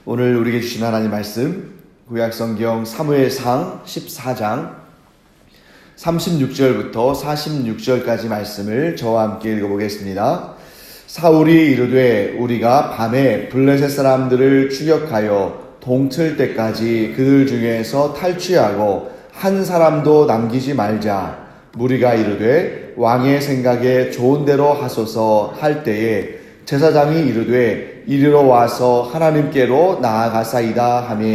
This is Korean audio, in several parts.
오늘 우리에게 주신 하나님 말씀 구약성경 사무엘상 14장 36절부터 46절까지 말씀을 저와 함께 읽어보겠습니다. 사울이 이르되 우리가 밤에 블레셋 사람들을 추격하여 동틀 때까지 그들 중에서 탈취하고 한 사람도 남기지 말자. 무리가 이르되 왕의 생각에 좋은 대로 하소서 할 때에 제사장이 이르되 이리로 와서 하나님께로 나아가사이다 하며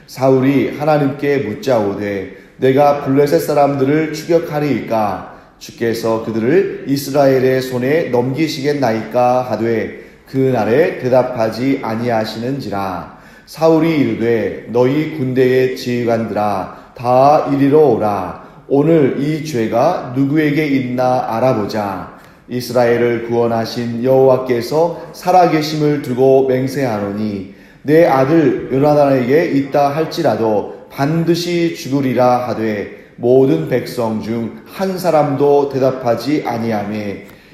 사울이 하나님께 묻자오되 내가 블레셋 사람들을 추격하리이까 주께서 그들을 이스라엘의 손에 넘기시겠나이까 하되 그날에 대답하지 아니하시는지라. 사울이 이르되 너희 군대의 지휘관들아 다 이리로 오라. 오늘 이 죄가 누구에게 있나 알아보자. 이스라엘을 구원하신 여호와께서 살아계심을 두고 맹세하노니 내 아들 요나단에게 있다 할지라도 반드시 죽으리라 하되 모든 백성 중 한 사람도 대답하지 아니하며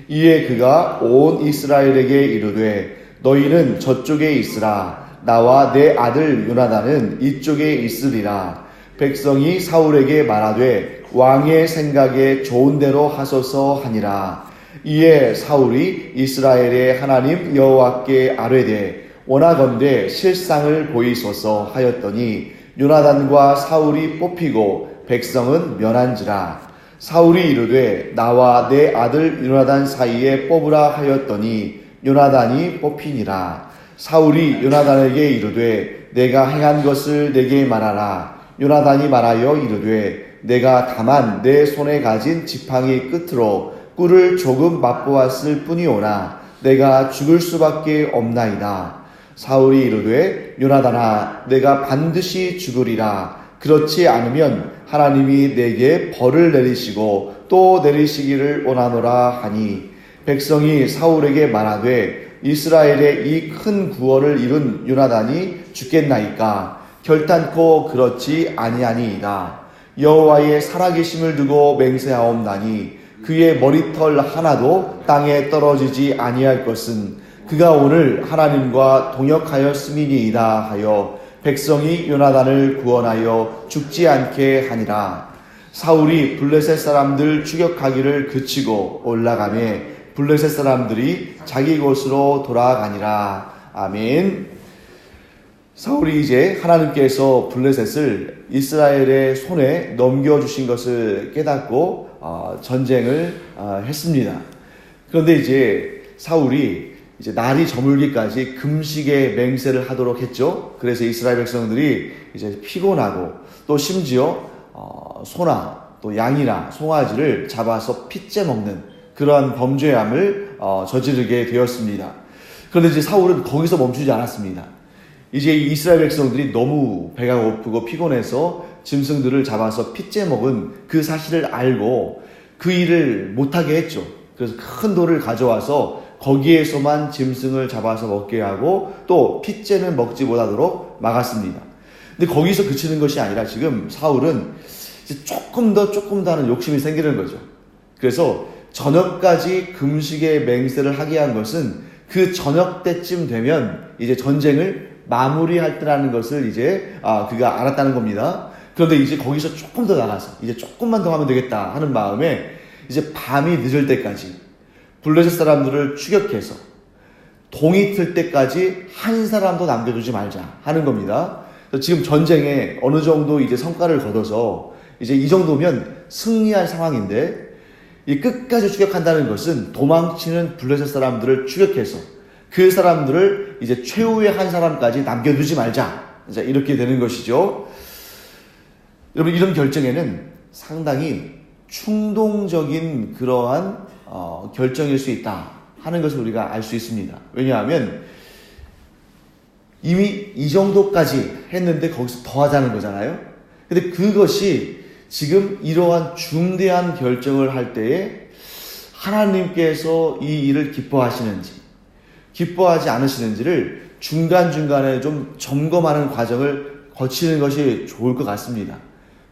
이에 그가 온 이스라엘에게 이르되 너희는 저쪽에 있으라. 나와 내 아들 요나단은 이쪽에 있으리라. 백성이 사울에게 말하되 왕의 생각에 좋은 대로 하소서 하니라. 이에 사울이 이스라엘의 하나님 여호와께 아뢰되 원하건대 실상을 보이소서 하였더니 요나단과 사울이 뽑히고 백성은 면한지라. 사울이 이르되 나와 내 아들 요나단 사이에 뽑으라 하였더니 요나단이 뽑히니라. 사울이 요나단에게 이르되 내가 행한 것을 내게 말하라. 요나단이 말하여 이르되 내가 다만 내 손에 가진 지팡이 끝으로 꿀을 조금 맛보았을 뿐이오나 내가 죽을 수밖에 없나이다. 사울이 이르되 요나단아 내가 반드시 죽으리라. 그렇지 않으면 하나님이 내게 벌을 내리시고 또 내리시기를 원하노라 하니 백성이 사울에게 말하되 이스라엘의 이 큰 구원을 이룬 요나단이 죽겠나이까. 결단코 그렇지 아니하니이다. 여호와의 살아계심을 두고 맹세하옵나니 그의 머리털 하나도 땅에 떨어지지 아니할 것은 그가 오늘 하나님과 동역하였음이니이다 하여 백성이 요나단을 구원하여 죽지 않게 하니라. 사울이 블레셋 사람들 추격하기를 그치고 올라가매 블레셋 사람들이 자기 곳으로 돌아가니라. 아멘. 사울이 이제 하나님께서 블레셋을 이스라엘의 손에 넘겨주신 것을 깨닫고 전쟁을 했습니다. 그런데 이제 사울이 이제 날이 저물기까지 금식의 맹세를 하도록 했죠. 그래서 이스라엘 백성들이 이제 피곤하고 또 심지어 소나 또 양이나 송아지를 잡아서 핏째 먹는 그러한 범죄함을 저지르게 되었습니다. 그런데 이제 사울은 거기서 멈추지 않았습니다. 이제 이스라엘 백성들이 너무 배가 고프고 피곤해서 짐승들을 잡아서 핏째 먹은 그 사실을 알고 그 일을 못하게 했죠. 그래서 큰 돌을 가져와서 거기에서만 짐승을 잡아서 먹게 하고 또 핏째는 먹지 못하도록 막았습니다. 근데 거기서 그치는 것이 아니라 지금 사울은 이제 조금 더 하는 욕심이 생기는 거죠. 그래서 저녁까지 금식의 맹세를 하게 한 것은 그 저녁 때쯤 되면 이제 전쟁을 마무리할 때라는 것을 이제 그가 알았다는 겁니다. 그런데 이제 거기서 조금 더 나가서 이제 조금만 더 하면 되겠다 하는 마음에 이제 밤이 늦을 때까지 블레셋 사람들을 추격해서 동이 틀 때까지 한 사람도 남겨두지 말자 하는 겁니다. 지금 전쟁에 어느 정도 이제 성과를 거둬서 이제 이 정도면 승리한 상황인데 이 끝까지 추격한다는 것은 도망치는 블레셋 사람들을 추격해서 그 사람들을 이제 최후의 한 사람까지 남겨두지 말자. 이제 이렇게 되는 것이죠. 여러분, 이런 결정에는 상당히 충동적인 그러한 결정일 수 있다 하는 것을 우리가 알 수 있습니다. 왜냐하면 이미 이 정도까지 했는데 거기서 더 하자는 거잖아요. 근데 그것이 지금 이러한 중대한 결정을 할 때에 하나님께서 이 일을 기뻐하시는지 기뻐하지 않으시는지를 중간중간에 좀 점검하는 과정을 거치는 것이 좋을 것 같습니다.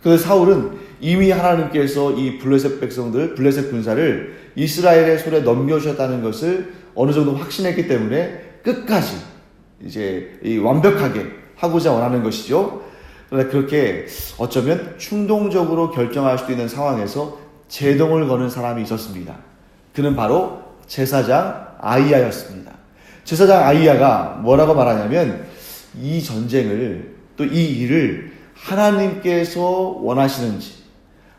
그래서 사울은 이미 하나님께서 이 블레셋 백성들, 블레셋 군사를 이스라엘의 손에 넘겨주셨다는 것을 어느 정도 확신했기 때문에 끝까지 이제 이 완벽하게 하고자 원하는 것이죠. 그러나 그렇게 어쩌면 충동적으로 결정할 수도 있는 상황에서 제동을 거는 사람이 있었습니다. 그는 바로 제사장 아이야였습니다. 제사장 아이야가 뭐라고 말하냐면 이 전쟁을 또 이 일을 하나님께서 원하시는지,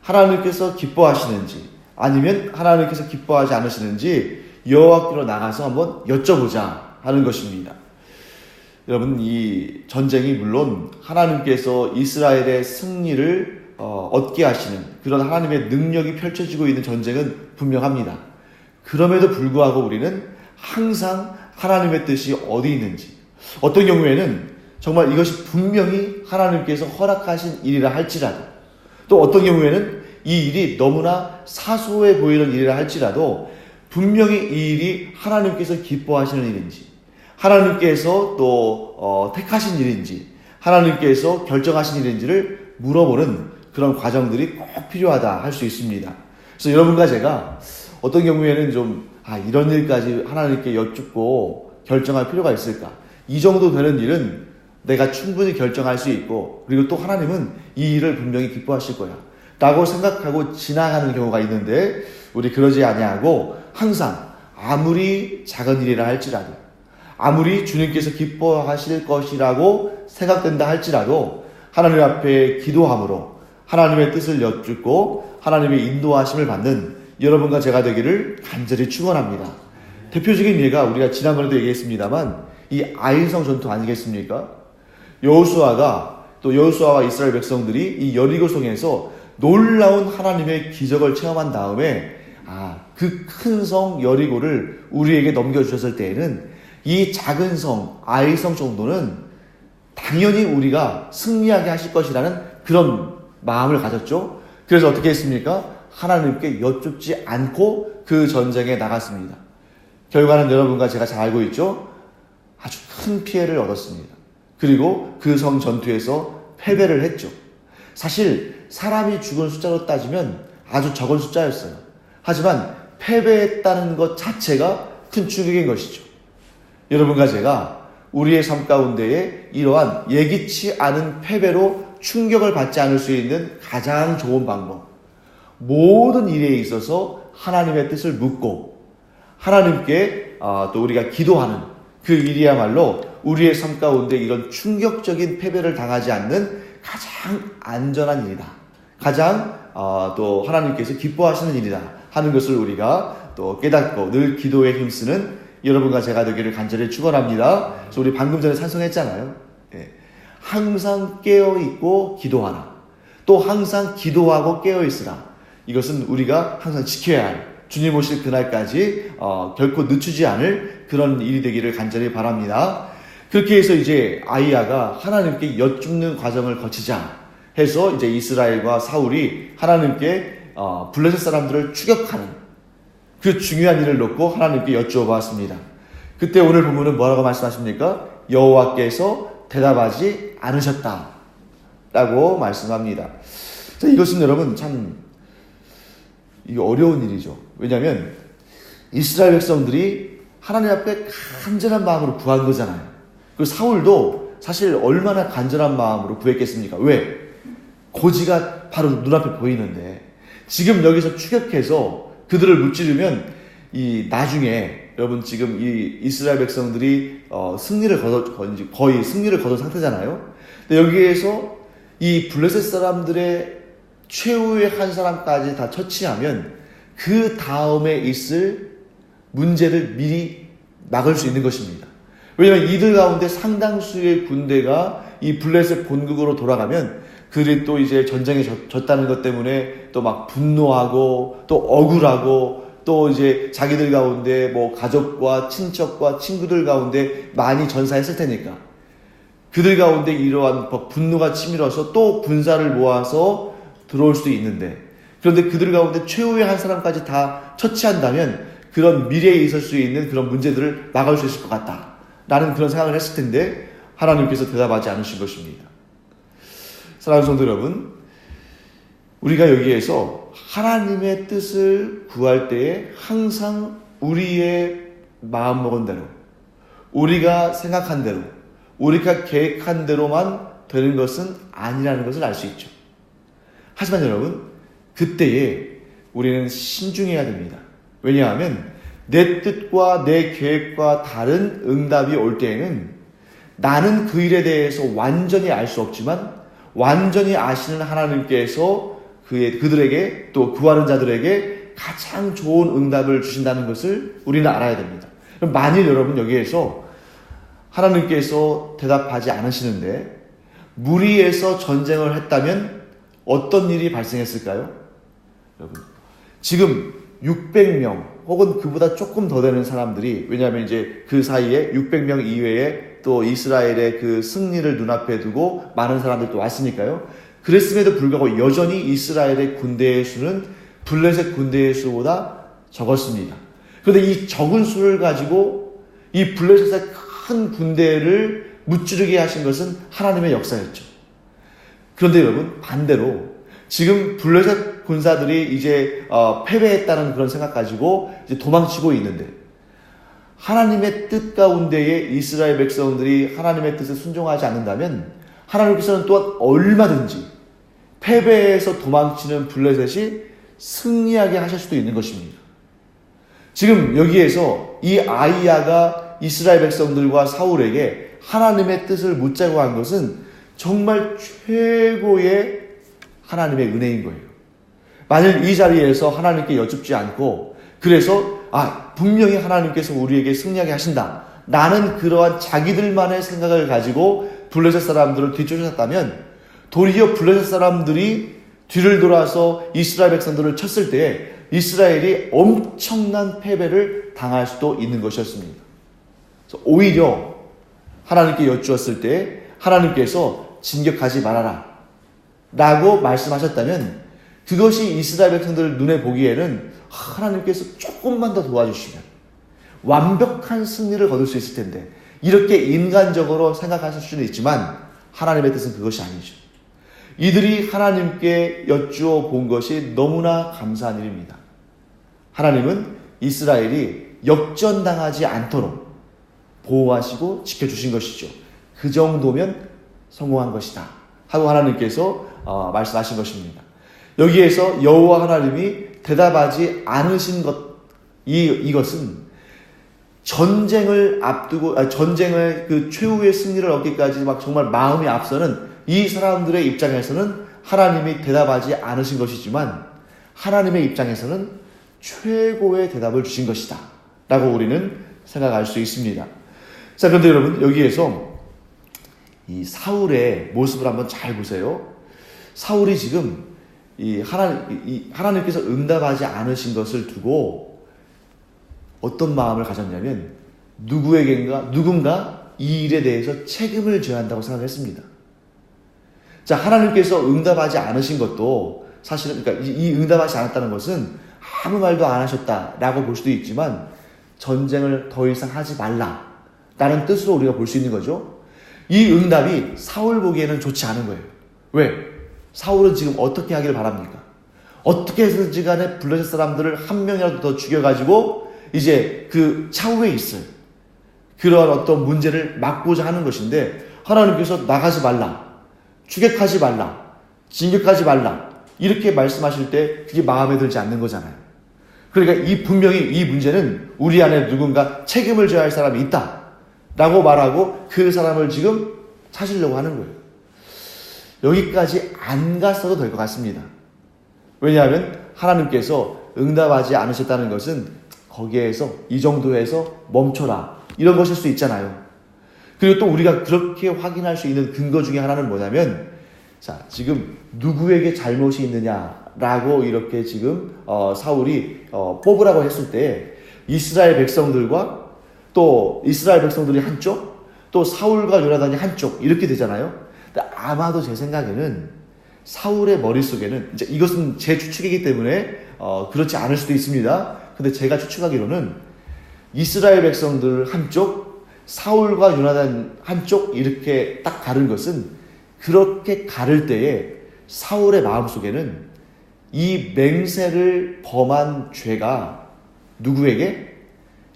하나님께서 기뻐하시는지, 아니면 하나님께서 기뻐하지 않으시는지 여호와께로 나가서 한번 여쭤보자 하는 것입니다. 여러분, 이 전쟁이 물론 하나님께서 이스라엘의 승리를 얻게 하시는 그런 하나님의 능력이 펼쳐지고 있는 전쟁은 분명합니다. 그럼에도 불구하고 우리는 항상 하나님의 뜻이 어디 있는지, 어떤 경우에는 정말 이것이 분명히 하나님께서 허락하신 일이라 할지라도, 또 어떤 경우에는 이 일이 너무나 사소해 보이는 일이라 할지라도 분명히 이 일이 하나님께서 기뻐하시는 일인지, 하나님께서 또 택하신 일인지, 하나님께서 결정하신 일인지를 물어보는 그런 과정들이 꼭 필요하다 할 수 있습니다. 그래서 여러분과 제가 어떤 경우에는 좀 이런 일까지 하나님께 여쭙고 결정할 필요가 있을까? 이 정도 되는 일은 내가 충분히 결정할 수 있고, 그리고 또 하나님은 이 일을 분명히 기뻐하실 거야 라고 생각하고 지나가는 경우가 있는데, 우리 그러지 아니하고 항상 아무리 작은 일이라 할지라도, 아무리 주님께서 기뻐하실 것이라고 생각된다 할지라도 하나님 앞에 기도함으로 하나님의 뜻을 여쭙고 하나님의 인도하심을 받는 여러분과 제가 되기를 간절히 축원합니다. 대표적인 예가 우리가 지난번에도 얘기했습니다만 이 아이성 전투 아니겠습니까? 여호수아와 이스라엘 백성들이 이 여리고성에서 놀라운 하나님의 기적을 체험한 다음에 그 큰 성 여리고를 우리에게 넘겨주셨을 때에는 이 작은 성 아이성 정도는 당연히 우리가 승리하게 하실 것이라는 그런 마음을 가졌죠. 그래서 어떻게 했습니까? 하나님께 여쭙지 않고 그 전쟁에 나갔습니다. 결과는 여러분과 제가 잘 알고 있죠. 아주 큰 피해를 얻었습니다. 그리고 그 성 전투에서 패배를 했죠. 사실 사람이 죽은 숫자로 따지면 아주 적은 숫자였어요. 하지만 패배했다는 것 자체가 큰 충격인 것이죠. 여러분과 제가 우리의 삶 가운데에 이러한 예기치 않은 패배로 충격을 받지 않을 수 있는 가장 좋은 방법, 모든 일에 있어서 하나님의 뜻을 묻고 하나님께 또 우리가 기도하는 그 일이야말로 우리의 삶 가운데 이런 충격적인 패배를 당하지 않는 가장 안전한 일이다, 가장 또 하나님께서 기뻐하시는 일이다 하는 것을 우리가 또 깨닫고 늘 기도에 힘쓰는 여러분과 제가 되기를 간절히 축원합니다. 그래서 우리 방금 전에 찬송했잖아요. 항상 깨어있고 기도하라, 또 항상 기도하고 깨어있으라. 이것은 우리가 항상 지켜야 할, 주님 오실 그날까지 결코 늦추지 않을 그런 일이 되기를 간절히 바랍니다. 그렇게 해서 이제 아이야가 하나님께 여쭙는 과정을 거치자 해서 이제 이스라엘과 사울이 하나님께 블레셋 사람들을 추격하는 그 중요한 일을 놓고 하나님께 여쭈어봤습니다. 그때 오늘 본문은 뭐라고 말씀하십니까? 여호와께서 대답하지 않으셨다 라고 말씀합니다. 이것은 여러분 참 이게 어려운 일이죠. 왜냐하면 이스라엘 백성들이 하나님 앞에 간절한 마음으로 구한 거잖아요. 그리고 사울도 사실 얼마나 간절한 마음으로 구했겠습니까? 왜? 고지가 바로 눈앞에 보이는데 지금 여기서 추격해서 그들을 무찌르면 이 나중에 여러분 지금 이 이스라엘 백성들이 거의 승리를 거둔 상태잖아요. 근데 여기에서 이 블레셋 사람들의 최후의 한 사람까지 다 처치하면 그 다음에 있을 문제를 미리 막을 수 있는 것입니다. 왜냐하면 이들 가운데 상당수의 군대가 이 블레셋 본국으로 돌아가면 그들이 또 이제 전쟁에 졌다는 것 때문에 또 막 분노하고 또 억울하고 또 이제 자기들 가운데 뭐 가족과 친척과 친구들 가운데 많이 전사했을 테니까 그들 가운데 이러한 분노가 치밀어서 또 군사를 모아서 들어올 수도 있는데, 그런데 그들 가운데 최후의 한 사람까지 다 처치한다면 그런 미래에 있을 수 있는 그런 문제들을 막을 수 있을 것 같다 라는 그런 생각을 했을 텐데 하나님께서 대답하지 않으신 것입니다. 사랑하는 성도 여러분, 우리가 여기에서 하나님의 뜻을 구할 때에 항상 우리의 마음먹은 대로, 우리가 생각한 대로, 우리가 계획한 대로만 되는 것은 아니라는 것을 알 수 있죠. 하지만 여러분, 그때에 우리는 신중해야 됩니다. 왜냐하면 내 뜻과 내 계획과 다른 응답이 올 때에는 나는 그 일에 대해서 완전히 알 수 없지만 완전히 아시는 하나님께서 그들에게 또 구하는 자들에게 가장 좋은 응답을 주신다는 것을 우리는 알아야 됩니다. 만일 여러분 여기에서 하나님께서 대답하지 않으시는데 무리해서 전쟁을 했다면 어떤 일이 발생했을까요? 여러분, 지금 600명 혹은 그보다 조금 더 되는 사람들이, 왜냐하면 이제 그 사이에 600명 이외에 또 이스라엘의 그 승리를 눈앞에 두고 많은 사람들이 또 왔으니까요. 그랬음에도 불구하고 여전히 이스라엘의 군대의 수는 블레셋 군대의 수보다 적었습니다. 그런데 이 적은 수를 가지고 이 블레셋의 큰 군대를 무찌르게 하신 것은 하나님의 역사였죠. 그런데 여러분, 반대로 지금 블레셋 군사들이 이제 패배했다는 그런 생각 가지고 이제 도망치고 있는데, 하나님의 뜻 가운데에 이스라엘 백성들이 하나님의 뜻에 순종하지 않는다면 하나님께서는 또한 얼마든지 패배해서 도망치는 블레셋이 승리하게 하실 수도 있는 것입니다. 지금 여기에서 이 아이야가 이스라엘 백성들과 사울에게 하나님의 뜻을 묻자고 한 것은 정말 최고의 하나님의 은혜인 거예요. 만일 이 자리에서 하나님께 여쭙지 않고, 그래서 분명히 하나님께서 우리에게 승리하게 하신다, 나는 그러한 자기들만의 생각을 가지고 블레셋 사람들을 뒤쫓았다면 도리어 블레셋 사람들이 뒤를 돌아서 이스라엘 백성들을 쳤을 때 이스라엘이 엄청난 패배를 당할 수도 있는 것이었습니다. 그래서 오히려 하나님께 여쭈었을 때 하나님께서 진격하지 말아라 라고 말씀하셨다면 그것이 이스라엘 백성들 눈에 보기에는 하나님께서 조금만 더 도와주시면 완벽한 승리를 거둘 수 있을 텐데, 이렇게 인간적으로 생각하실 수는 있지만 하나님의 뜻은 그것이 아니죠. 이들이 하나님께 여쭈어 본 것이 너무나 감사한 일입니다. 하나님은 이스라엘이 역전당하지 않도록 보호하시고 지켜주신 것이죠. 그 정도면 성공한 것이다 하고 하나님께서 말씀하신 것입니다. 여기에서 여호와 하나님이 대답하지 않으신 것, 이것은 전쟁을 앞두고, 전쟁의 그 최후의 승리를 얻기까지 막 정말 마음이 앞서는 이 사람들의 입장에서는 하나님이 대답하지 않으신 것이지만 하나님의 입장에서는 최고의 대답을 주신 것이다 라고 우리는 생각할 수 있습니다. 자, 그런데 여러분, 여기에서 이 사울의 모습을 한번 잘 보세요. 사울이 지금 하나님께서 응답하지 않으신 것을 두고 어떤 마음을 가졌냐면 누군가 이 일에 대해서 책임을 져야 한다고 생각했습니다. 자, 하나님께서 응답하지 않으신 것도 사실은, 그러니까 이 응답하지 않았다는 것은 아무 말도 안 하셨다라고 볼 수도 있지만 전쟁을 더 이상 하지 말라라는 뜻으로 우리가 볼 수 있는 거죠. 이 응답이 사울 보기에는 좋지 않은 거예요. 왜? 사울은 지금 어떻게 하기를 바랍니까? 어떻게 해서든지 간에 블레셋 사람들을 한 명이라도 더 죽여가지고 이제 그 차후에 있을 그런 어떤 문제를 막고자 하는 것인데, 하나님께서 나가지 말라, 추격하지 말라, 진격하지 말라 이렇게 말씀하실 때 그게 마음에 들지 않는 거잖아요. 그러니까 분명히 이 문제는 우리 안에 누군가 책임을 져야 할 사람이 있다 라고 말하고 그 사람을 지금 찾으려고 하는 거예요. 여기까지 안 갔어도 될 것 같습니다. 왜냐하면 하나님께서 응답하지 않으셨다는 것은 거기에서 이 정도에서 멈춰라 이런 것일 수 있잖아요. 그리고 또 우리가 그렇게 확인할 수 있는 근거 중에 하나는 뭐냐면, 자, 지금 누구에게 잘못이 있느냐라고 이렇게 지금 사울이 뽑으라고 했을 때 이스라엘 백성들과 또 이스라엘 백성들이 한쪽, 또 사울과 요나단이 한쪽 이렇게 되잖아요. 근데 아마도 제 생각에는 사울의 머릿속에는, 이제 이것은 제 추측이기 때문에 그렇지 않을 수도 있습니다. 근데 제가 추측하기로는 이스라엘 백성들 한쪽, 사울과 요나단 한쪽 이렇게 딱 가른 것은, 그렇게 가를 때에 사울의 마음속에는 이 맹세를 범한 죄가 누구에게?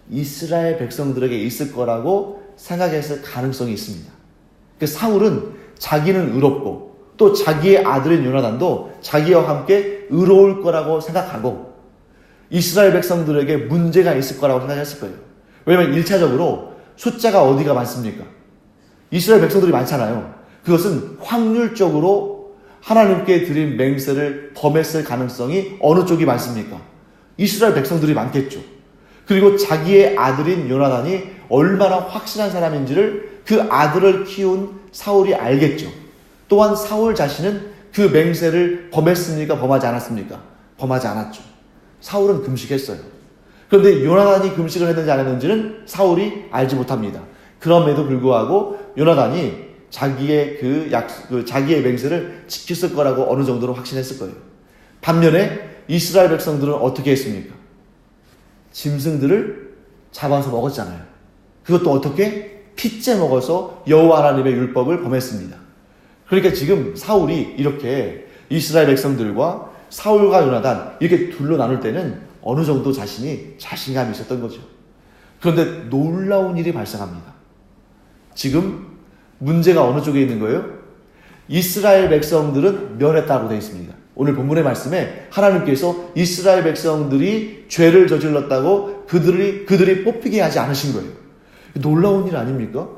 이스라엘 백성들에게 있을 거라고 생각했을 가능성이 있습니다. 사울은 자기는 의롭고 또 자기의 아들인 요나단도 자기와 함께 의로울 거라고 생각하고 이스라엘 백성들에게 문제가 있을 거라고 생각했을 거예요. 왜냐하면 1차적으로 숫자가 어디가 많습니까? 이스라엘 백성들이 많잖아요. 그것은 확률적으로 하나님께 드린 맹세를 범했을 가능성이 어느 쪽이 많습니까? 이스라엘 백성들이 많겠죠. 그리고 자기의 아들인 요나단이 얼마나 확실한 사람인지를 그 아들을 키운 사울이 알겠죠. 또한 사울 자신은 그 맹세를 범했습니까? 범하지 않았습니까? 범하지 않았죠. 사울은 금식했어요. 그런데 요나단이 금식을 했는지 안 했는지는 사울이 알지 못합니다. 그럼에도 불구하고 요나단이 자기의 맹세를 지켰을 거라고 어느 정도로 확신했을 거예요. 반면에 이스라엘 백성들은 어떻게 했습니까? 짐승들을 잡아서 먹었잖아요. 그것도 어떻게? 핏째 먹어서 여호와 하나님의 율법을 범했습니다. 그러니까 지금 사울이 이렇게 이스라엘 백성들과 사울과 요나단 이렇게 둘로 나눌 때는 어느 정도 자신감이 있었던 거죠. 그런데 놀라운 일이 발생합니다. 지금 문제가 어느 쪽에 있는 거예요? 이스라엘 백성들은 면했다고 되어 있습니다. 오늘 본문의 말씀에 하나님께서 이스라엘 백성들이 죄를 저질렀다고 그들이 뽑히게 하지 않으신 거예요. 놀라운 일 아닙니까?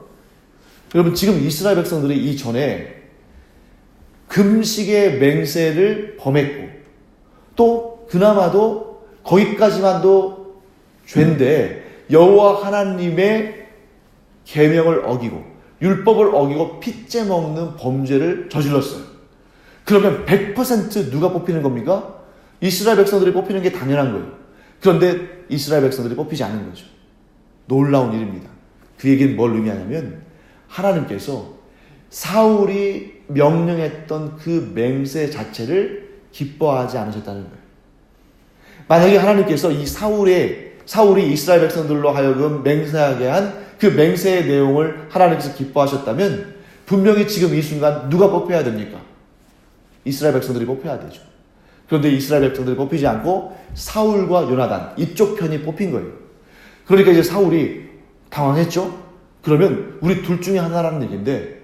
여러분, 지금 이스라엘 백성들이 이전에 금식의 맹세를 범했고 또 그나마도 거기까지만도 죄인데 여호와 하나님의 계명을 어기고 율법을 어기고 핏째 먹는 범죄를 저질렀어요. 그러면 100% 누가 뽑히는 겁니까? 이스라엘 백성들이 뽑히는 게 당연한 거예요. 그런데 이스라엘 백성들이 뽑히지 않은 거죠. 놀라운 일입니다. 그 얘기는 뭘 의미하냐면 하나님께서 사울이 명령했던 그 맹세 자체를 기뻐하지 않으셨다는 거예요. 만약에 하나님께서 이 사울이 이스라엘 백성들로 하여금 맹세하게 한 그 맹세의 내용을 하나님께서 기뻐하셨다면 분명히 지금 이 순간 누가 뽑혀야 됩니까? 이스라엘 백성들이 뽑혀야 되죠. 그런데 이스라엘 백성들이 뽑히지 않고 사울과 요나단 이쪽 편이 뽑힌 거예요. 그러니까 이제 사울이 당황했죠. 그러면 우리 둘 중에 하나라는 얘기인데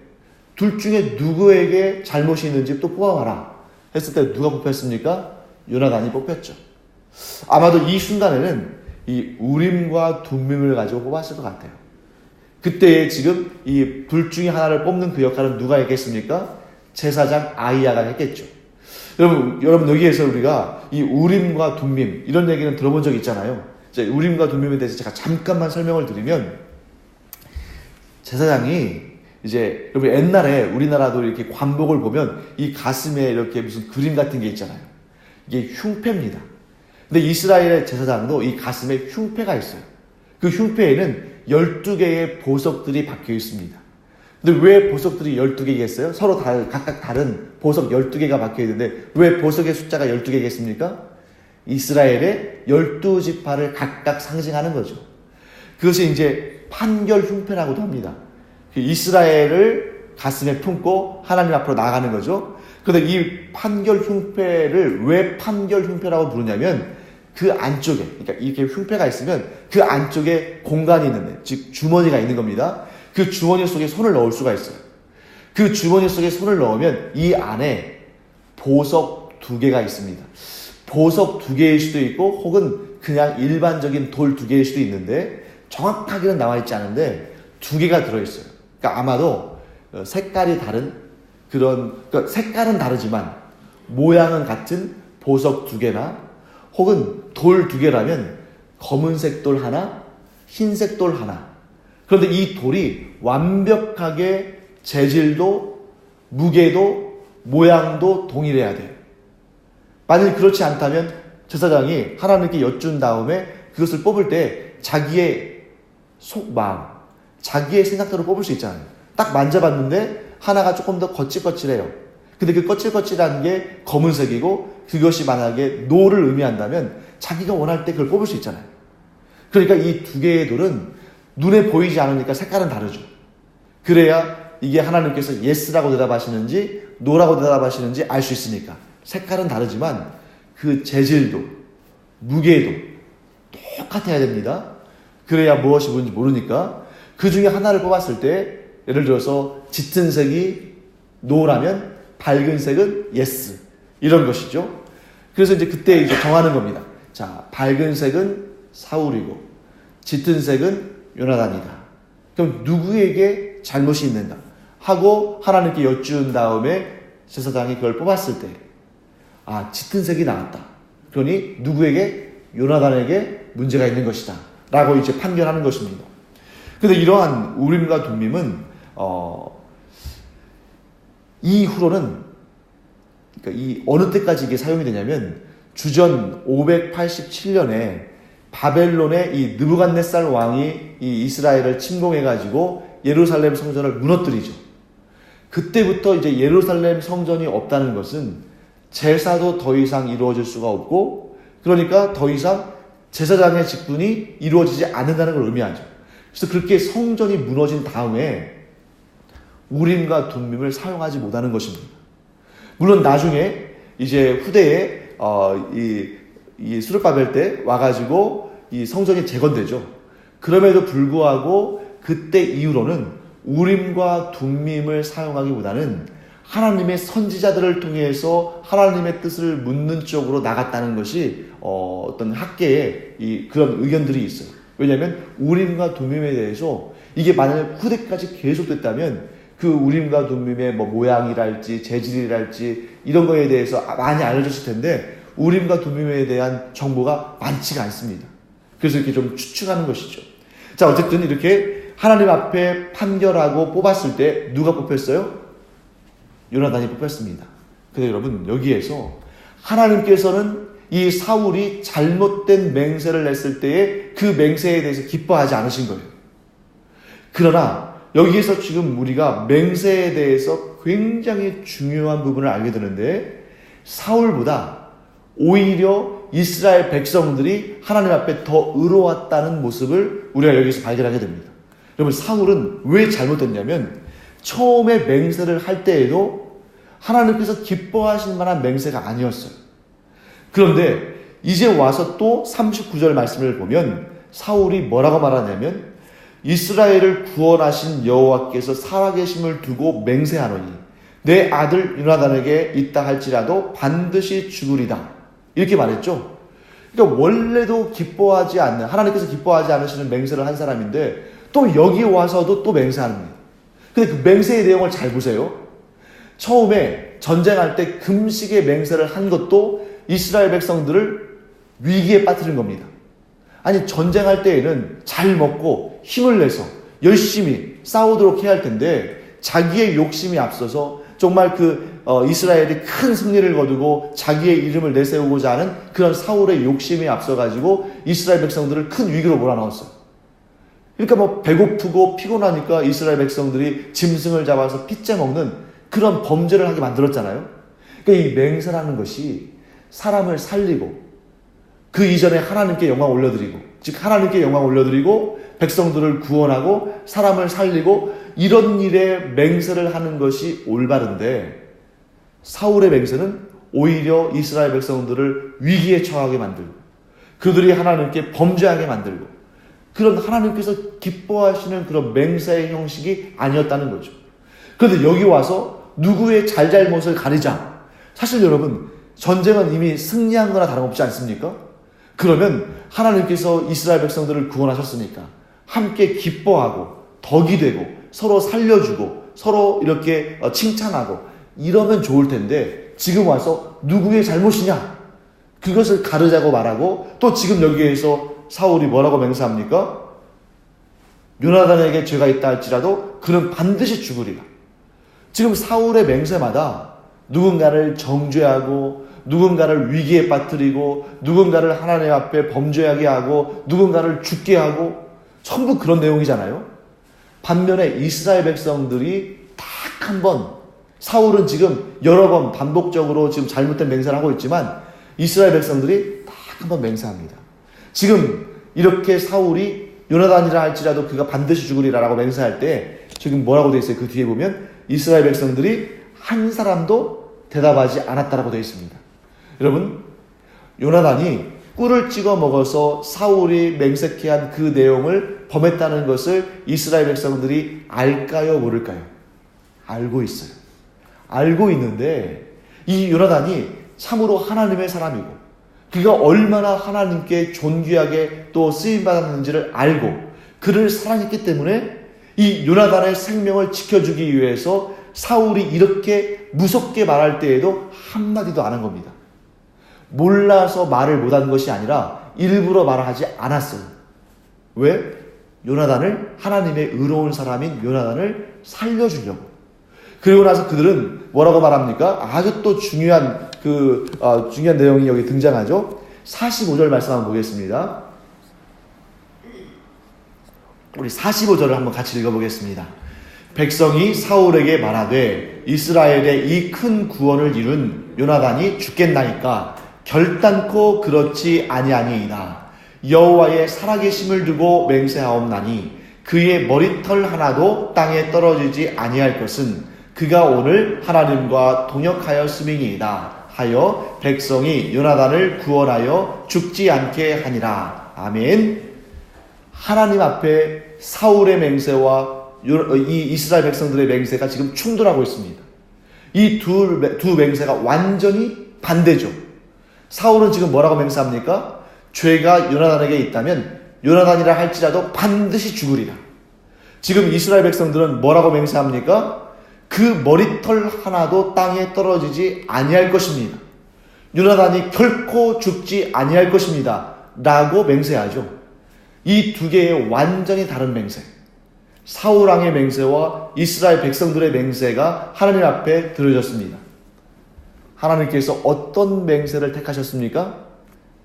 둘 중에 누구에게 잘못이 있는지 또 뽑아봐라 했을 때 누가 뽑혔습니까? 요나단이 뽑혔죠. 아마도 이 순간에는 이 우림과 둠밈을 가지고 뽑았을 것 같아요. 그때 지금 이 둘 중에 하나를 뽑는 그 역할은 누가 했겠습니까? 제사장 아이야가 했겠죠. 여러분 여기에서 우리가 이 우림과 둠밈 이런 얘기는 들어본 적 있잖아요. 이제 우림과 둠밈에 대해서 제가 잠깐만 설명을 드리면 제사장이 이제 여러분 옛날에 우리나라도 이렇게 관복을 보면 이 가슴에 이렇게 무슨 그림 같은 게 있잖아요. 이게 흉패입니다. 근데 이스라엘의 제사장도 이 가슴에 흉패가 있어요. 그 흉패에는 12개의 보석들이 박혀 있습니다. 근데 왜 보석들이 12개겠어요? 서로 각각 다른 보석 12개가 박혀 있는데 왜 보석의 숫자가 12개겠습니까? 이스라엘의 12지파를 각각 상징하는 거죠. 그것이 이제 판결 흉패라고도 합니다. 이스라엘을 가슴에 품고 하나님 앞으로 나아가는 거죠. 그런데 이 판결 흉패를 왜 판결 흉패라고 부르냐면 그 안쪽에, 그러니까 이렇게 흉패가 있으면 그 안쪽에 공간이 있는데, 즉 주머니가 있는 겁니다. 그 주머니 속에 손을 넣을 수가 있어요. 그 주머니 속에 손을 넣으면 이 안에 보석 2개가 있습니다. 보석 2개일 수도 있고 혹은 그냥 일반적인 돌 2개일 수도 있는데 정확하게는 나와 있지 않은데 2개가 들어있어요. 그러니까 아마도 색깔이 다른 그러니까 색깔은 다르지만 모양은 같은 보석 2개나 혹은 돌 2개라면 검은색 돌 하나, 흰색 돌 하나. 그런데 이 돌이 완벽하게 재질도 무게도 모양도 동일해야 돼요. 만일 그렇지 않다면 제사장이 하나님께 여쭌 다음에 그것을 뽑을 때 자기의 속마음, 자기의 생각대로 뽑을 수 있잖아요. 딱 만져봤는데 하나가 조금 더 거칠거칠해요. 근데 그 거칠거칠한 게 검은색이고 그것이 만약에 노를 의미한다면 자기가 원할 때 그걸 뽑을 수 있잖아요. 그러니까 이 2개의 돌은 눈에 보이지 않으니까 색깔은 다르죠. 그래야 이게 하나님께서 예스라고 대답하시는지 노라고 대답하시는지 알 수 있으니까. 색깔은 다르지만 그 재질도 무게도 똑같아야 됩니다. 그래야 무엇이 뭔지 모르니까 그 중에 하나를 뽑았을 때 예를 들어서 짙은 색이 no라면 밝은 색은 yes. 이런 것이죠. 그래서 이제 그때 이제 정하는 겁니다. 자, 밝은 색은 사울이고 짙은 색은 요나단이다. 그럼 누구에게 잘못이 있는가 하고 하나님께 여쭈은 다음에 제사장이 그걸 뽑았을 때 짙은 색이 나왔다. 그러니 누구에게? 요나단에게 문제가 있는 것이다 라고 이제 판결하는 것입니다. 근데 이러한 우림과 둠밈은 이후로는, 그러니까 이 어느 때까지 이게 사용이 되냐면 주전 587년에 바벨론의 이 느부갓네살 왕이 이 이스라엘을 침공해가지고 예루살렘 성전을 무너뜨리죠. 그때부터 이제 예루살렘 성전이 없다는 것은 제사도 더 이상 이루어질 수가 없고, 그러니까 더 이상 제사장의 직분이 이루어지지 않는다는 걸 의미하죠. 그래서 그렇게 성전이 무너진 다음에 우림과 둠밈을 사용하지 못하는 것입니다. 물론 나중에 이제 후대에 이 수르바벨 때 와가지고 이 성전이 재건되죠. 그럼에도 불구하고 그때 이후로는 우림과 둠밈을 사용하기보다는 하나님의 선지자들을 통해서 하나님의 뜻을 묻는 쪽으로 나갔다는 것이 어떤 학계에 그런 의견들이 있어요. 왜냐하면 우림과 둠밈에 대해서 이게 만약에 후대까지 계속됐다면 그 우림과 둠밈의 모양이랄지 재질이랄지 이런 거에 대해서 많이 알려졌을 텐데 우림과 둠밈에 대한 정보가 많지가 않습니다. 그래서 이렇게 좀 추측하는 것이죠. 자, 어쨌든 이렇게 하나님 앞에 판결하고 뽑았을 때 누가 뽑혔어요? 요나단이 뽑혔습니다. 근데 여러분, 여기에서 하나님께서는 이 사울이 잘못된 맹세를 냈을 때에 그 맹세에 대해서 기뻐하지 않으신 거예요. 그러나 여기에서 지금 우리가 맹세에 대해서 굉장히 중요한 부분을 알게 되는데, 사울보다 오히려 이스라엘 백성들이 하나님 앞에 더 의로웠다는 모습을 우리가 여기서 발견하게 됩니다. 여러분, 사울은 왜 잘못됐냐면 처음에 맹세를 할 때에도 하나님께서 기뻐하실 만한 맹세가 아니었어요. 그런데 이제 와서 또 39절 말씀을 보면 사울이 뭐라고 말하냐면 이스라엘을 구원하신 여호와께서 살아계심을 두고 맹세하노니 내 아들 요나단에게 있다 할지라도 반드시 죽으리다. 이렇게 말했죠. 그러니까 원래도 기뻐하지 않는, 하나님께서 기뻐하지 않으시는 맹세를 한 사람인데 또 여기 와서도 또 맹세하는 거예요. 근데 그 맹세의 내용을 잘 보세요. 처음에 전쟁할 때 금식의 맹세를 한 것도 이스라엘 백성들을 위기에 빠뜨린 겁니다. 아니, 전쟁할 때에는 잘 먹고 힘을 내서 열심히 싸우도록 해야 할 텐데 자기의 욕심이 앞서서 정말 이스라엘이 큰 승리를 거두고 자기의 이름을 내세우고자 하는 그런 사울의 욕심이 앞서가지고 이스라엘 백성들을 큰 위기로 몰아넣었어요. 그러니까 배고프고 피곤하니까 이스라엘 백성들이 짐승을 잡아서 핏째 먹는 그런 범죄를 하게 만들었잖아요. 그러니까 이 맹세라는 것이 사람을 살리고 그 이전에 하나님께 영광 올려드리고, 즉 하나님께 영광 올려드리고 백성들을 구원하고 사람을 살리고 이런 일에 맹세를 하는 것이 올바른데, 사울의 맹세는 오히려 이스라엘 백성들을 위기에 처하게 만들고 그들이 하나님께 범죄하게 만들고 그런 하나님께서 기뻐하시는 그런 맹세의 형식이 아니었다는 거죠. 그런데 여기 와서 누구의 잘잘못을 가리자. 사실 여러분, 전쟁은 이미 승리한 거나 다름없지 않습니까? 그러면 하나님께서 이스라엘 백성들을 구원하셨으니까 함께 기뻐하고 덕이 되고 서로 살려주고 서로 이렇게 칭찬하고 이러면 좋을 텐데, 지금 와서 누구의 잘못이냐 그것을 가르자고 말하고, 또 지금 여기에서 사울이 뭐라고 맹세합니까? 요나단에게 죄가 있다 할지라도 그는 반드시 죽으리라. 지금 사울의 맹세마다 누군가를 정죄하고 누군가를 위기에 빠뜨리고 누군가를 하나님 앞에 범죄하게 하고 누군가를 죽게 하고 전부 그런 내용이잖아요. 반면에 이스라엘 백성들이 딱 한 번, 사울은 지금 여러 번 반복적으로 지금 잘못된 맹세를 하고 있지만 이스라엘 백성들이 딱 한 번 맹세합니다. 지금 이렇게 사울이 요나단이라 할지라도 그가 반드시 죽으리라라고 맹세할 때 지금 뭐라고 되어 있어요? 그 뒤에 보면 이스라엘 백성들이 한 사람도 대답하지 않았다라고 되어 있습니다. 여러분, 요나단이 꿀을 찍어 먹어서 사울이 맹세케한 그 내용을 범했다는 것을 이스라엘 백성들이 알까요, 모를까요? 알고 있어요. 알고 있는데 이 요나단이 참으로 하나님의 사람이고 그가 얼마나 하나님께 존귀하게 또 쓰임받았는지를 알고 그를 사랑했기 때문에 이 요나단의 생명을 지켜주기 위해서 사울이 이렇게 무섭게 말할 때에도 한마디도 안 한 겁니다. 몰라서 말을 못한 것이 아니라 일부러 말을 하지 않았어요. 왜? 요나단을, 하나님의 의로운 사람인 요나단을 살려주려고. 그리고 나서 그들은 뭐라고 말합니까? 아주 또 중요한 중요한 내용이 여기 등장하죠. 45절 말씀 한번 보겠습니다. 우리 45절을 한번 같이 읽어보겠습니다. 백성이 사울에게 말하되 이스라엘의 이 큰 구원을 이룬 요나단이 죽겠나이까 결단코 그렇지 아니하니이다. 여호와의 살아계심을 두고 맹세하옵나니 그의 머리털 하나도 땅에 떨어지지 아니할 것은 그가 오늘 하나님과 동역하였음이니이다 하여 백성이 요나단을 구원하여 죽지 않게 하니라. 아멘. 하나님 앞에 사울의 맹세와 이 이스라엘 백성들의 맹세가 지금 충돌하고 있습니다. 이 두 맹세가 완전히 반대죠. 사울은 지금 뭐라고 맹세합니까? 죄가 요나단에게 있다면 요나단이라 할지라도 반드시 죽으리라. 지금 이스라엘 백성들은 뭐라고 맹세합니까? 그 머리털 하나도 땅에 떨어지지 아니할 것입니다. 요나단이 결코 죽지 아니할 것입니다. 라고 맹세하죠. 이 두 개의 완전히 다른 맹세. 사울 왕의 맹세와 이스라엘 백성들의 맹세가 하나님 앞에 드려졌습니다. 하나님께서 어떤 맹세를 택하셨습니까?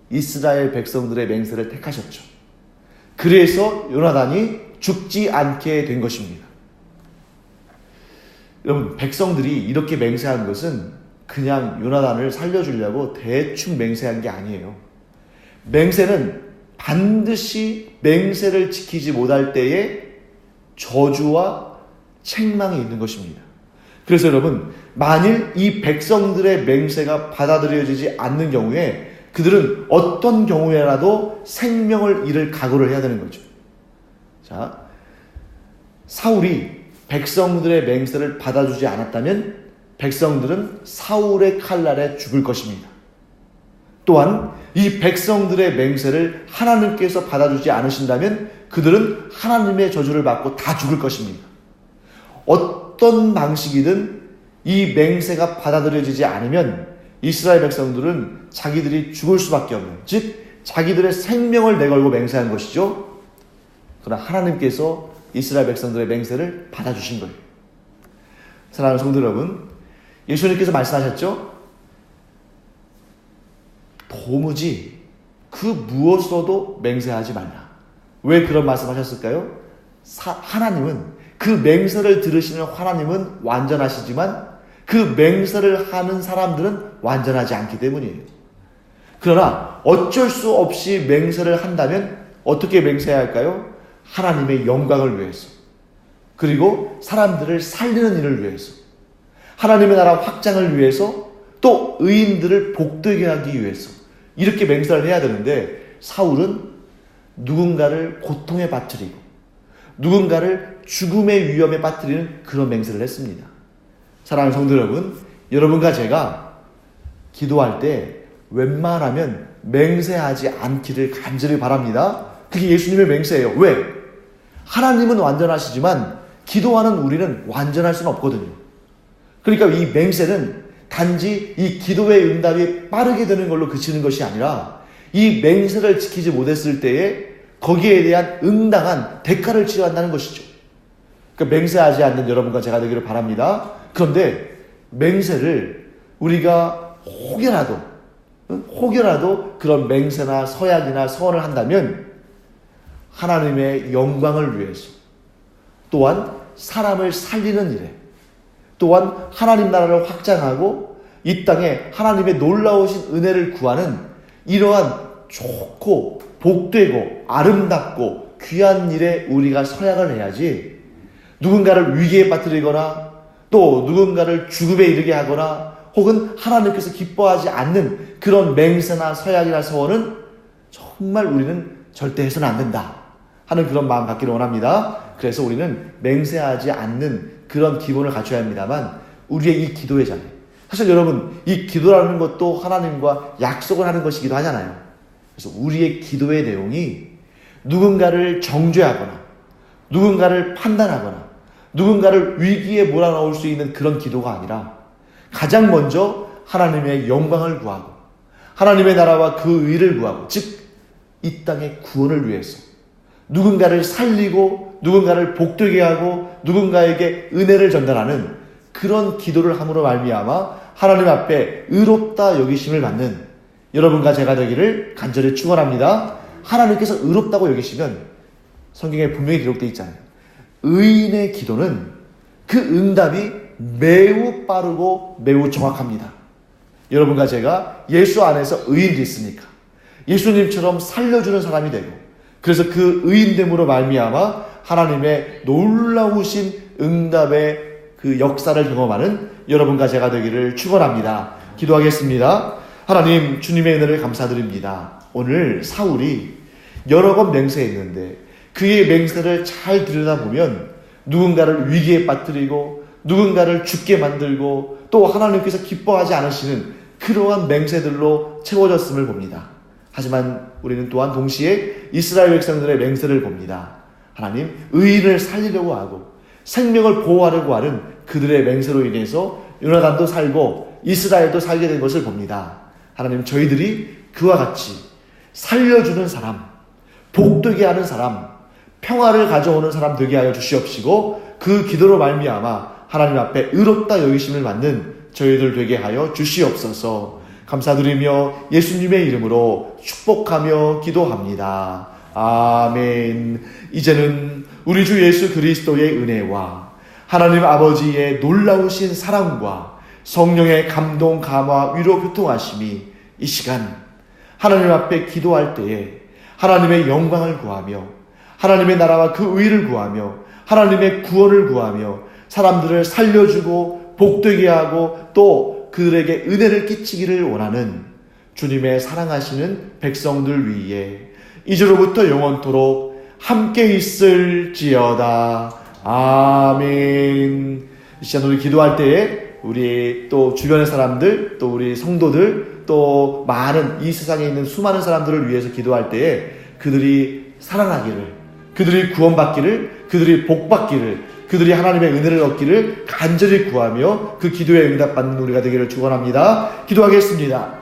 이스라엘 백성들의 맹세를 택하셨죠. 그래서 요나단이 죽지 않게 된 것입니다. 여러분, 백성들이 이렇게 맹세한 것은 그냥 요나단을 살려주려고 대충 맹세한 게 아니에요. 맹세는 반드시 맹세를 지키지 못할 때에 저주와 책망이 있는 것입니다. 그래서 여러분, 만일 이 백성들의 맹세가 받아들여지지 않는 경우에 그들은 어떤 경우에라도 생명을 잃을 각오를 해야 되는 거죠. 자, 사울이 백성들의 맹세를 받아주지 않았다면 백성들은 사울의 칼날에 죽을 것입니다. 또한 이 백성들의 맹세를 하나님께서 받아주지 않으신다면 그들은 하나님의 저주를 받고 다 죽을 것입니다. 어떤 방식이든 이 맹세가 받아들여지지 않으면 이스라엘 백성들은 자기들이 죽을 수밖에 없는, 즉 자기들의 생명을 내걸고 맹세한 것이죠. 그러나 하나님께서 이스라엘 백성들의 맹세를 받아주신 거예요. 사랑하는 성도 여러분, 예수님께서 말씀하셨죠? 도무지 그 무엇으로도 맹세하지 말라. 왜 그런 말씀하셨을까요? 하나님은, 그 맹세를 들으시는 하나님은 완전하시지만 그 맹세를 하는 사람들은 완전하지 않기 때문이에요. 그러나 어쩔 수 없이 맹세를 한다면 어떻게 맹세해야 할까요? 하나님의 영광을 위해서, 그리고 사람들을 살리는 일을 위해서, 하나님의 나라 확장을 위해서, 또 의인들을 복되게 하기 위해서 이렇게 맹세를 해야 되는데 사울은 누군가를 고통에 빠뜨리고 누군가를 죽음의 위험에 빠뜨리는 그런 맹세를 했습니다. 사랑하는 성도 여러분, 여러분과 제가 기도할 때 웬만하면 맹세하지 않기를 간절히 바랍니다. 그게 예수님의 맹세예요. 왜? 하나님은 완전하시지만 기도하는 우리는 완전할 수는 없거든요. 그러니까 이 맹세는 단지 이 기도의 응답이 빠르게 되는 걸로 그치는 것이 아니라 이 맹세를 지키지 못했을 때에 거기에 대한 응당한 대가를 치러야 한다는 것이죠. 그러니까 맹세하지 않는 여러분과 제가 되기를 바랍니다. 그런데 맹세를 우리가 혹여라도 그런 맹세나 서약이나 서원을 한다면 하나님의 영광을 위해서, 또한 사람을 살리는 일에, 또한 하나님 나라를 확장하고 이 땅에 하나님의 놀라우신 은혜를 구하는 이러한 좋고 복되고 아름답고 귀한 일에 우리가 서약을 해야지, 누군가를 위기에 빠뜨리거나 또 누군가를 죽음에 이르게 하거나 혹은 하나님께서 기뻐하지 않는 그런 맹세나 서약이나 서원은 정말 우리는 절대 해서는 안 된다 하는 그런 마음 갖기를 원합니다. 그래서 우리는 맹세하지 않는 그런 기본을 갖춰야 합니다만, 우리의 이 기도회잖아요. 사실 여러분, 이 기도라는 것도 하나님과 약속을 하는 것이기도 하잖아요. 그래서 우리의 기도의 내용이 누군가를 정죄하거나 누군가를 판단하거나 누군가를 위기에 몰아넣을 수 있는 그런 기도가 아니라, 가장 먼저 하나님의 영광을 구하고 하나님의 나라와 그 의를 구하고, 즉 이 땅의 구원을 위해서 누군가를 살리고 누군가를 복되게 하고 누군가에게 은혜를 전달하는 그런 기도를 함으로 말미암아 하나님 앞에 의롭다 여기심을 받는 여러분과 제가 되기를 간절히 축원합니다. 하나님께서 의롭다고 여기시면 성경에 분명히 기록되어 있잖아요. 의인의 기도는 그 응답이 매우 빠르고 매우 정확합니다. 여러분과 제가 예수 안에서 의인이 있으니까 예수님처럼 살려주는 사람이 되고, 그래서 그 의인됨으로 말미암아 하나님의 놀라우신 응답의 그 역사를 경험하는 여러분과 제가 되기를 축원합니다. 기도하겠습니다. 하나님, 주님의 은혜를 감사드립니다. 오늘 사울이 여러 번 맹세했는데 그의 맹세를 잘 들여다보면 누군가를 위기에 빠뜨리고 누군가를 죽게 만들고 또 하나님께서 기뻐하지 않으시는 그러한 맹세들로 채워졌음을 봅니다. 하지만 우리는 또한 동시에 이스라엘 백성들의 맹세를 봅니다. 하나님, 의인을 살리려고 하고 생명을 보호하려고 하는 그들의 맹세로 인해서 요나단도 살고 이스라엘도 살게 된 것을 봅니다. 하나님, 저희들이 그와 같이 살려주는 사람, 복되게 하는 사람, 평화를 가져오는 사람 되게 하여 주시옵시고, 그 기도로 말미암아 하나님 앞에 의롭다 여기심을 받는 저희들 되게 하여 주시옵소서. 감사드리며 예수님의 이름으로 축복하며 기도합니다. 아멘. 이제는 우리 주 예수 그리스도의 은혜와 하나님 아버지의 놀라우신 사랑과 성령의 감동, 감화, 위로, 교통하심이 이 시간 하나님 앞에 기도할 때에 하나님의 영광을 구하며 하나님의 나라와 그 의를 구하며 하나님의 구원을 구하며 사람들을 살려주고 복되게 하고 또 그들에게 은혜를 끼치기를 원하는 주님의 사랑하시는 백성들 위에 이제로부터 영원토록 함께 있을지어다. 아멘. 이 시간 우리 기도할 때에 우리 또 주변의 사람들, 또 우리 성도들, 또 많은 이 세상에 있는 수많은 사람들을 위해서 기도할 때에 그들이 살아나기를, 그들이 구원받기를, 그들이 복받기를, 그들이 하나님의 은혜를 얻기를 간절히 구하며 그 기도에 응답받는 우리가 되기를 축원합니다. 기도하겠습니다.